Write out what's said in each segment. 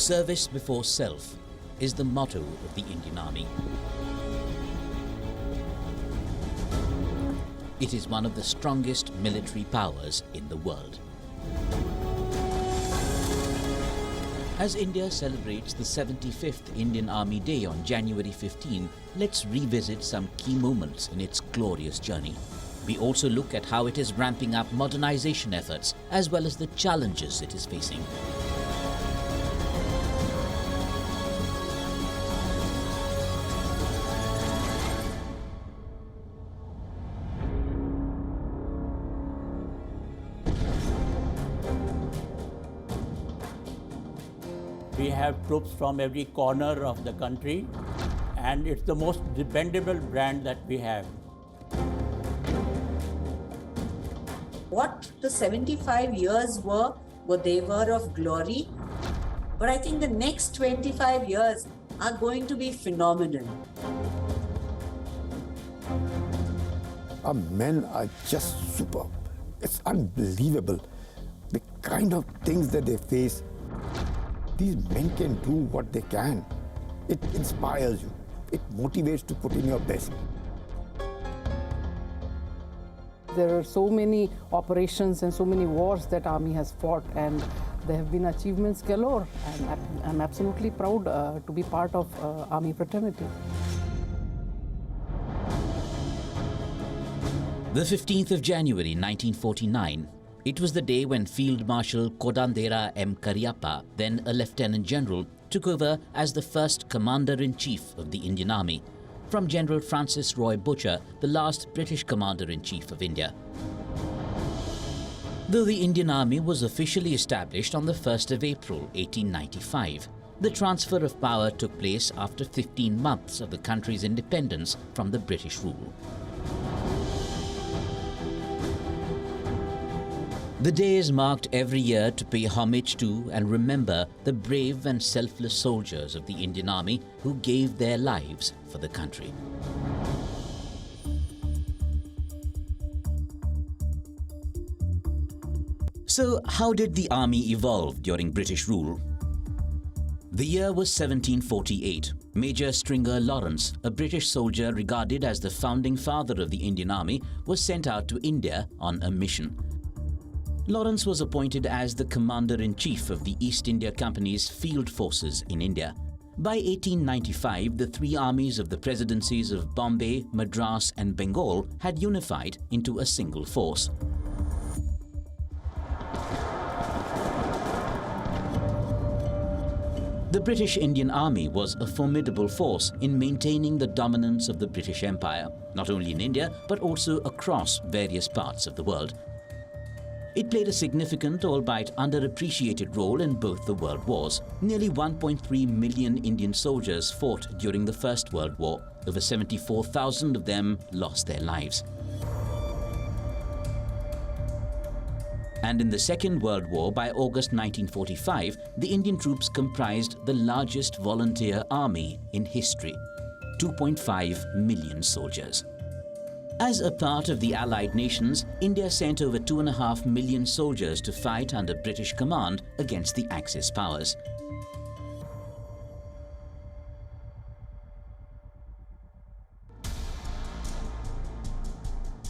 Service before self is the motto of the Indian Army. It is one of the strongest military powers in the world. As India celebrates the 75th Indian Army Day on January 15, let's revisit some key moments in its glorious journey. We also look at how it is ramping up modernization efforts as well as the challenges it is facing. We have troops from every corner of the country, and it's the most dependable brand that we have. What the 75 years were they were of glory, but I think the next 25 years are going to be phenomenal. Our men are just superb. It's unbelievable, the kind of things that they face. These men can do what they can. It inspires you. It motivates to put in your best. There are so many operations and so many wars that Army has fought, and there have been achievements galore. And I'm absolutely proud to be part of Army fraternity. The 15th of January 1949, it was the day when Field Marshal Kodandera M. Cariappa, then a Lieutenant General, took over as the first Commander-in-Chief of the Indian Army, from General Francis Roy Butcher, the last British Commander-in-Chief of India. Though the Indian Army was officially established on the 1st of April 1895, the transfer of power took place after 15 months of the country's independence from the British rule. The day is marked every year to pay homage to and remember the brave and selfless soldiers of the Indian Army who gave their lives for the country. So, how did the army evolve during British rule? The year was 1748. Major Stringer Lawrence, a British soldier regarded as the founding father of the Indian Army, was sent out to India on a mission. Lawrence was appointed as the Commander-in-Chief of the East India Company's field forces in India. By 1895, the three armies of the presidencies of Bombay, Madras and Bengal had unified into a single force. The British Indian Army was a formidable force in maintaining the dominance of the British Empire, not only in India but also across various parts of the world. It played a significant, albeit underappreciated role in both the world wars. Nearly 1.3 million Indian soldiers fought during the First World War. Over 74,000 of them lost their lives. And in the Second World War, by August 1945, the Indian troops comprised the largest volunteer army in history, 2.5 million soldiers. As a part of the Allied nations, India sent over 2.5 million soldiers to fight under British command against the Axis powers.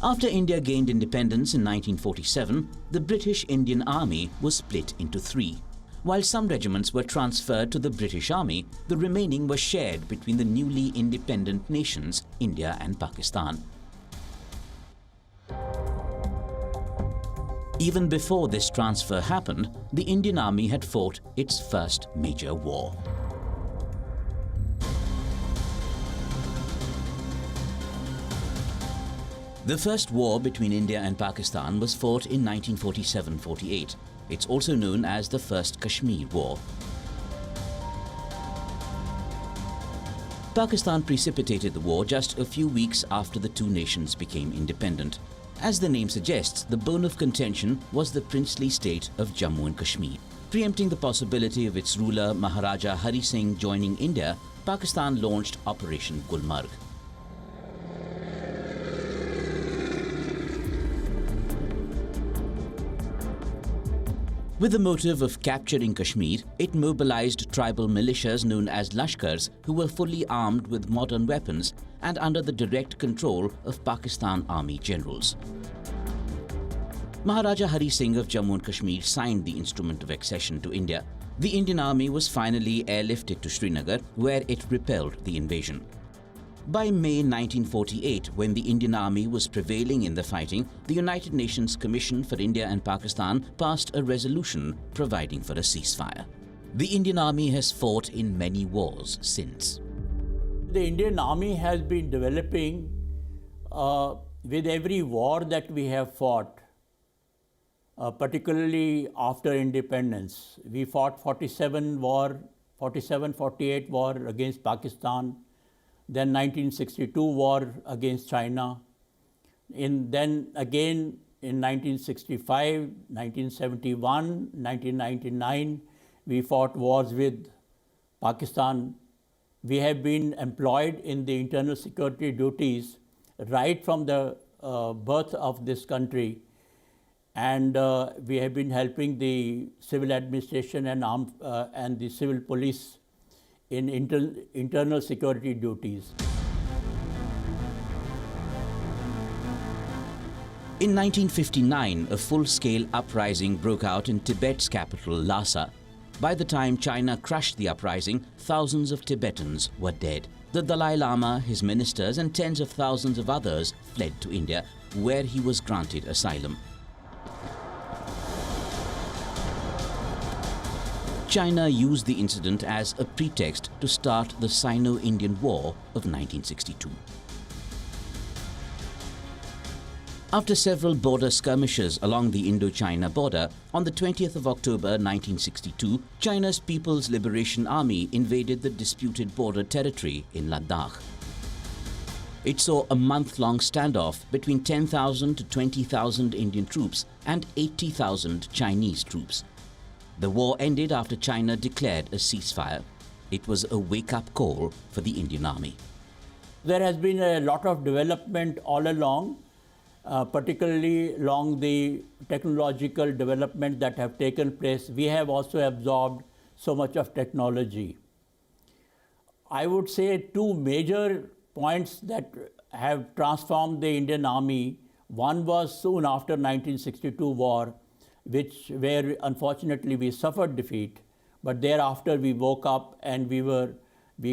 After India gained independence in 1947, the British Indian Army was split into three. While some regiments were transferred to the British Army, the remaining were shared between the newly independent nations, India and Pakistan. Even before this transfer happened, the Indian Army had fought its first major war. The first war between India and Pakistan was fought in 1947-48. It's also known as the First Kashmir War. Pakistan precipitated the war just a few weeks after the two nations became independent. As the name suggests, the bone of contention was the princely state of Jammu and Kashmir. Preempting the possibility of its ruler Maharaja Hari Singh joining India, Pakistan launched Operation Gulmarg. With the motive of capturing Kashmir, it mobilized tribal militias known as Lashkars, who were fully armed with modern weapons and under the direct control of Pakistan Army generals. Maharaja Hari Singh of Jammu and Kashmir signed the instrument of accession to India. The Indian Army was finally airlifted to Srinagar, where it repelled the invasion. By May 1948, when the Indian Army was prevailing in the fighting, the United Nations Commission for India and Pakistan passed a resolution providing for a ceasefire. The Indian Army has fought in many wars since. The Indian Army has been developing with every war that we have fought, particularly after independence. We fought 47-48 war against Pakistan, then 1962 war against China, then again in 1965, 1971, 1999, we fought wars with Pakistan. We have been employed in the internal security duties right from the birth of this country, and we have been helping the civil administration and the civil police in internal security duties. In 1959, a full-scale uprising broke out in Tibet's capital, Lhasa. By the time China crushed the uprising, thousands of Tibetans were dead. The Dalai Lama, his ministers, and tens of thousands of others fled to India, where he was granted asylum. China used the incident as a pretext to start the Sino-Indian War of 1962. After several border skirmishes along the Indo-China border, on the 20th of October 1962, China's People's Liberation Army invaded the disputed border territory in Ladakh. It saw a month-long standoff between 10,000 to 20,000 Indian troops and 80,000 Chinese troops. The war ended after China declared a ceasefire. It was a wake-up call for the Indian Army. There has been a lot of development all along, particularly along the technological development that have taken place. We have also absorbed so much of technology. I would say two major points that have transformed the Indian Army. One was soon after 1962 war, where unfortunately we suffered defeat, but thereafter we woke up and we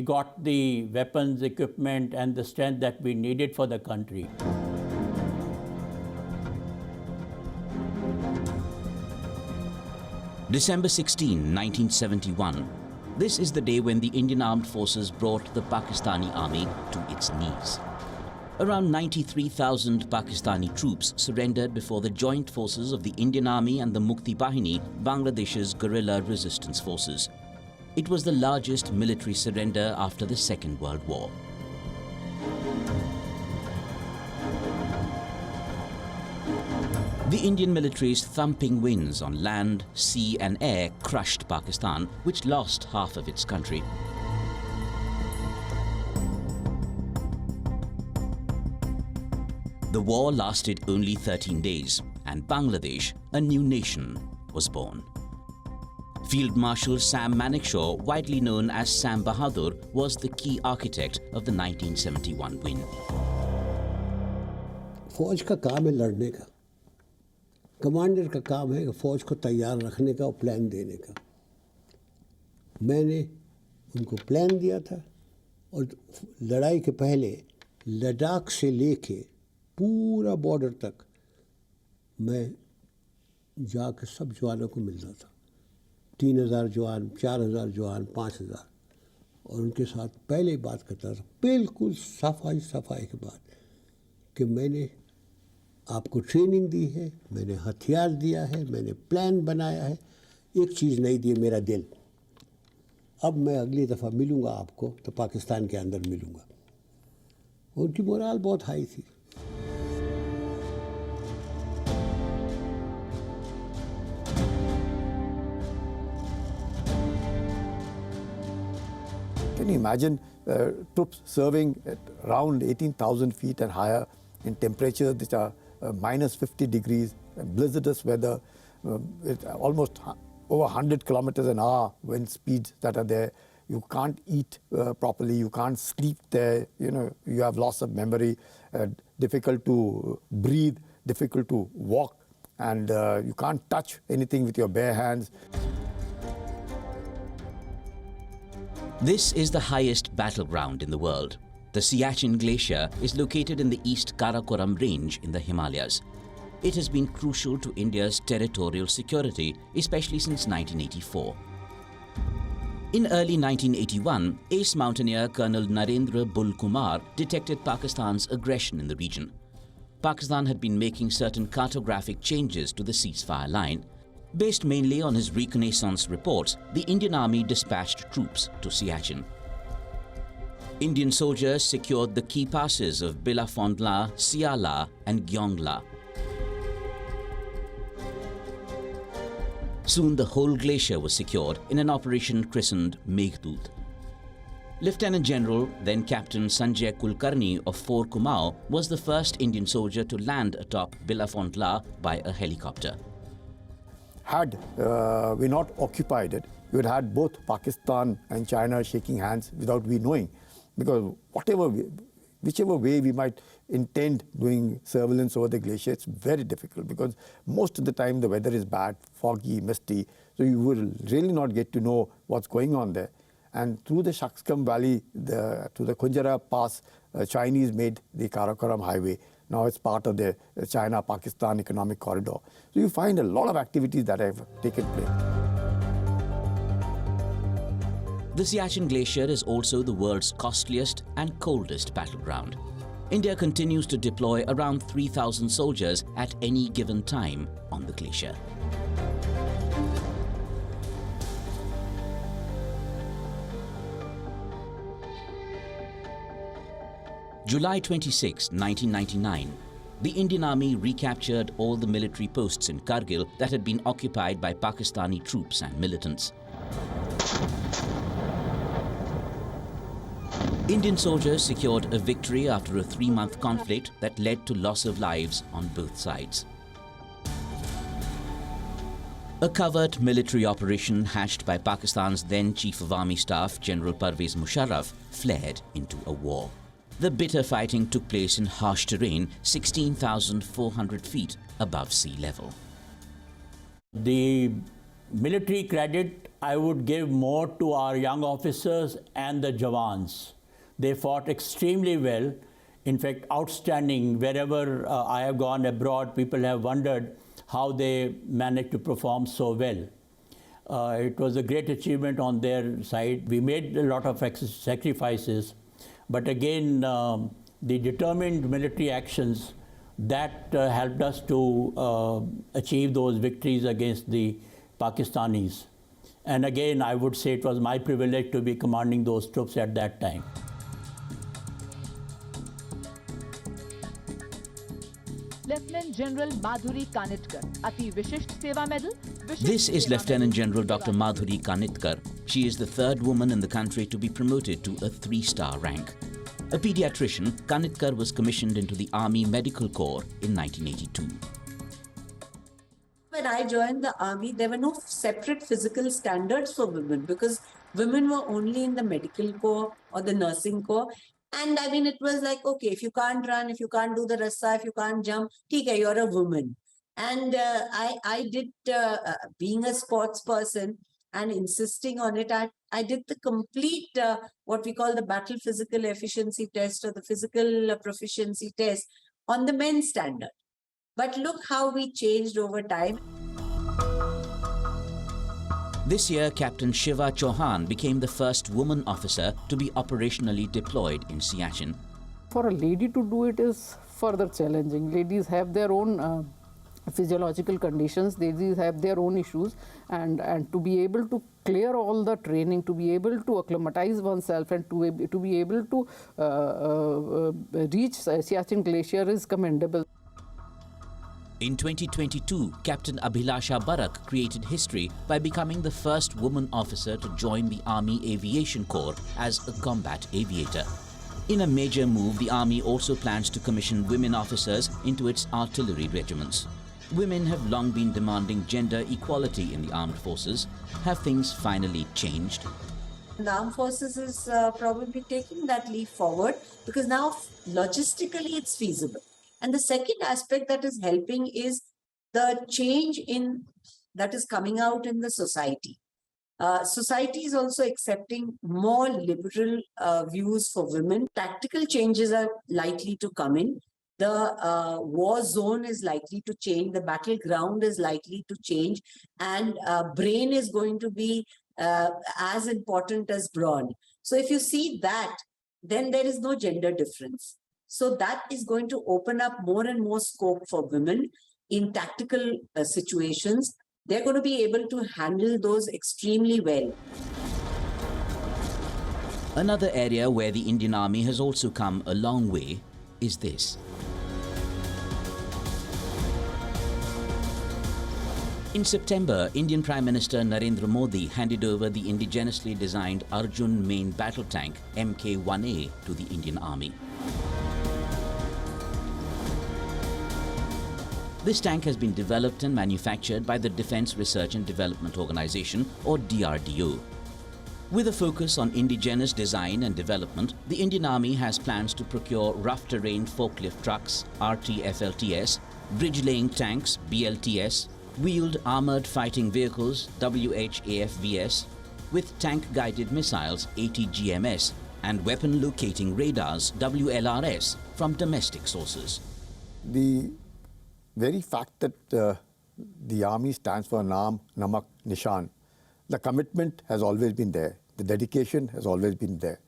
got the weapons, equipment, and the strength that we needed for the country. December 16, 1971. This is the day when the Indian Armed Forces brought the Pakistani army to its knees. Around 93,000 Pakistani troops surrendered before the joint forces of the Indian Army and the Mukti Bahini, Bangladesh's guerrilla resistance forces. It was the largest military surrender after the Second World War. The Indian military's thumping wins on land, sea and air crushed Pakistan, which lost half of its country. The war lasted only 13 days, and Bangladesh, a new nation, was born. Field Marshal Sam Manekshaw, widely known as Sam Bahadur, was the key architect of the 1971 win. फौज का काम है लड़ने का, commander का काम है फौज को तैयार रखने का और प्लान देने का। मैंने उनको प्लान दिया था और लड़ाई के पहले लद्दाख से लेके पूरा बॉर्डर तक मैं जाकर सब जवानों को मिलता था। 3,000 जवान, 4,000 जवान, 5,000, और उनके साथ पहले बात करता था बिल्कुल सफाई के बाद कि मैंने आपको ट्रेनिंग दी है, मैंने हथियार दिया है, मैंने प्लान बनाया है, एक चीज़ नहीं दी, मेरा दिल। अब मैं अगली दफ़ा मिलूँगा आपको तो पाकिस्तान के अंदर मिलूँगा। उनकी मोराल बहुत हाई थी। Can you imagine troops serving at around 18,000 feet and higher in temperatures which are minus 50 degrees, blizzardous weather, with almost over 100 kilometers an hour wind speeds that are there. You can't eat properly, you can't sleep there, you have loss of memory, difficult to breathe, difficult to walk, and you can't touch anything with your bare hands. This is the highest battleground in the world. The Siachen Glacier is located in the East Karakoram Range in the Himalayas. It has been crucial to India's territorial security, especially since 1984. In early 1981, ace mountaineer Colonel Narendra Bull Kumar detected Pakistan's aggression in the region. Pakistan had been making certain cartographic changes to the ceasefire line. Based mainly on his reconnaissance reports, the Indian Army dispatched troops to Siachen. Indian soldiers secured the key passes of Bilafondla, Siala and Gyeongla. Soon the whole glacier was secured in an operation christened Meghdut. Lieutenant General, then Captain Sanjay Kulkarni of Fort Kumaon, was the first Indian soldier to land atop Bilafondla by a helicopter. Had we not occupied it, we would have had both Pakistan and China shaking hands without we knowing. Because whichever way we might intend doing surveillance over the glacier, it's very difficult because most of the time the weather is bad, foggy, misty, so you will really not get to know what's going on there. And through the Shaksgam Valley, to the Kunjara Pass, Chinese made the Karakoram Highway. Now it's part of the China-Pakistan economic corridor. So you find a lot of activities that have taken place. The Siachen Glacier is also the world's costliest and coldest battleground. India continues to deploy around 3,000 soldiers at any given time on the glacier. July 26, 1999, the Indian Army recaptured all the military posts in Kargil that had been occupied by Pakistani troops and militants. Indian soldiers secured a victory after a 3-month conflict that led to loss of lives on both sides. A covert military operation hatched by Pakistan's then Chief of Army Staff, General Parvez Musharraf, flared into a war. The bitter fighting took place in harsh terrain, 16,400 feet above sea level. The military credit I would give more to our young officers and the Jawans. They fought extremely well, in fact outstanding. Wherever I have gone abroad, people have wondered how they managed to perform so well. It was a great achievement on their side. We made a lot of sacrifices, but again, the determined military actions that helped us to achieve those victories against the Pakistanis. And again, I would say it was my privilege to be commanding those troops at that time. Lieutenant General Madhuri Kanitkar, Ati Vishisht Seva Medal. This is Lieutenant General Dr. Madhuri Kanitkar. She is the third woman in the country to be promoted to a 3-star rank. A pediatrician, Kanitkar was commissioned into the Army Medical Corps in 1982. When I joined the army, there were no separate physical standards for women because women were only in the medical corps or the nursing corps. And I mean, it was like, okay, if you can't run, if you can't do the rasa, if you can't jump, okay, you're a woman. And I did, being a sports person and insisting on it, I did the complete, what we call the battle physical efficiency test or the physical proficiency test on the men's standard. But look how we changed over time. This year, Captain Shiva Chauhan became the first woman officer to be operationally deployed in Siachen. For a lady to do it is further challenging. Ladies have their own physiological conditions, ladies have their own issues, and to be able to clear all the training, to be able to acclimatize oneself and to be able to reach Siachen Glacier is commendable. In 2022, Captain Abhilasha Barak created history by becoming the first woman officer to join the Army Aviation Corps as a combat aviator. In a major move, the Army also plans to commission women officers into its artillery regiments. Women have long been demanding gender equality in the armed forces. Have things finally changed? The armed forces is probably taking that leap forward because now logistically it's feasible. And the second aspect that is helping is the change in that is coming out in the society. Society is also accepting more liberal views for women. Tactical changes are likely to come in. The war zone is likely to change. The battleground is likely to change. And brain is going to be as important as brawn. So if you see that, then there is no gender difference. So that is going to open up more and more scope for women in tactical situations. They're going to be able to handle those extremely well. Another area where the Indian Army has also come a long way is this. In September, Indian Prime Minister Narendra Modi handed over the indigenously designed Arjun main battle tank Mk1A to the Indian Army. This tank has been developed and manufactured by the Defence Research and Development Organisation, or DRDO. With a focus on indigenous design and development, the Indian Army has plans to procure rough terrain forklift trucks, RTFLTS, bridge-laying tanks, BLTS, wheeled armoured fighting vehicles, WHAFVS, with tank-guided missiles, ATGMS, and weapon locating radars, WLRS, from domestic sources. The very fact that the army stands for Naam, Namak, Nishan, the commitment has always been there. The dedication has always been there.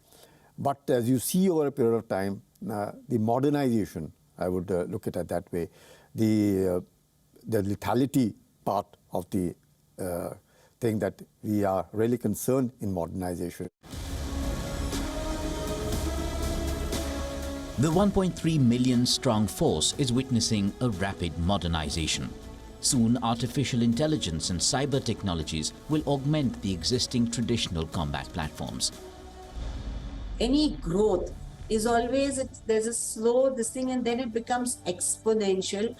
But as you see over a period of time, the modernization, I would look at it that way, the lethality part of the thing that we are really concerned in modernization. The 1.3 million strong force is witnessing a rapid modernization. Soon, artificial intelligence and cyber technologies will augment the existing traditional combat platforms. Any growth is always, there's a slow this thing and then it becomes exponential.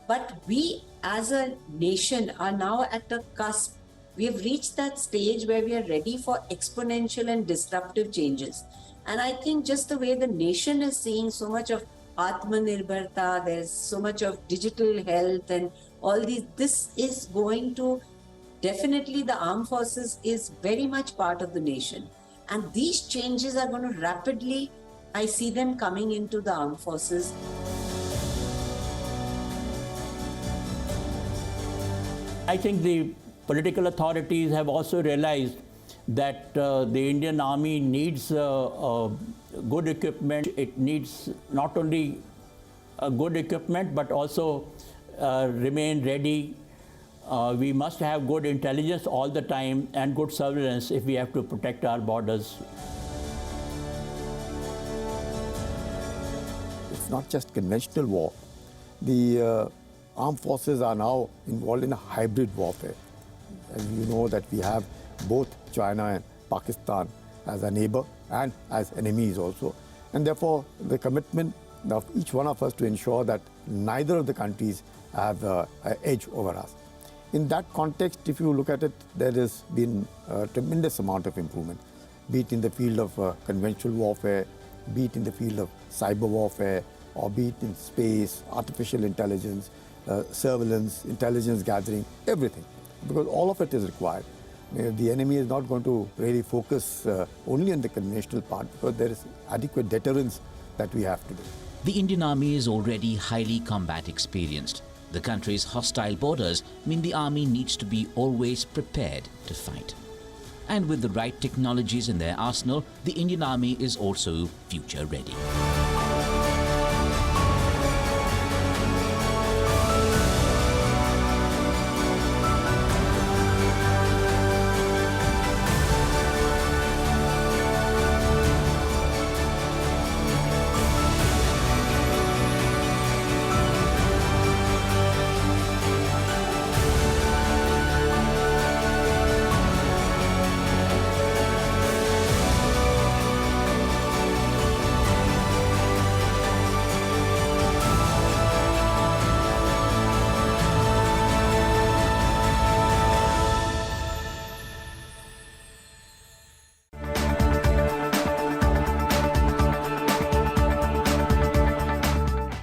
But we as a nation are now at the cusp. We have reached that stage where we are ready for exponential and disruptive changes. And I think just the way the nation is seeing so much of Atmanirbharta, there's so much of digital health and all these, this is going to, definitely the armed forces is very much part of the nation. And these changes are going to rapidly, I see them coming into the armed forces. I think the political authorities have also realized that the Indian Army needs good equipment. It needs not only good equipment but also remain ready. We must have good intelligence all the time and good surveillance if we have to protect our borders. It's not just conventional war. The armed forces are now involved in a hybrid warfare. As you know that we have both China and Pakistan as a neighbor and as enemies also. And therefore, the commitment of each one of us to ensure that neither of the countries have an edge over us. In that context, if you look at it, there has been a tremendous amount of improvement, be it in the field of conventional warfare, be it in the field of cyber warfare, or be it in space, artificial intelligence, surveillance, intelligence gathering, everything. Because all of it is required. The enemy is not going to really focus only on the conventional part because there is adequate deterrence that we have to do. The Indian Army is already highly combat experienced. The country's hostile borders mean the Army needs to be always prepared to fight. And with the right technologies in their arsenal, the Indian Army is also future ready.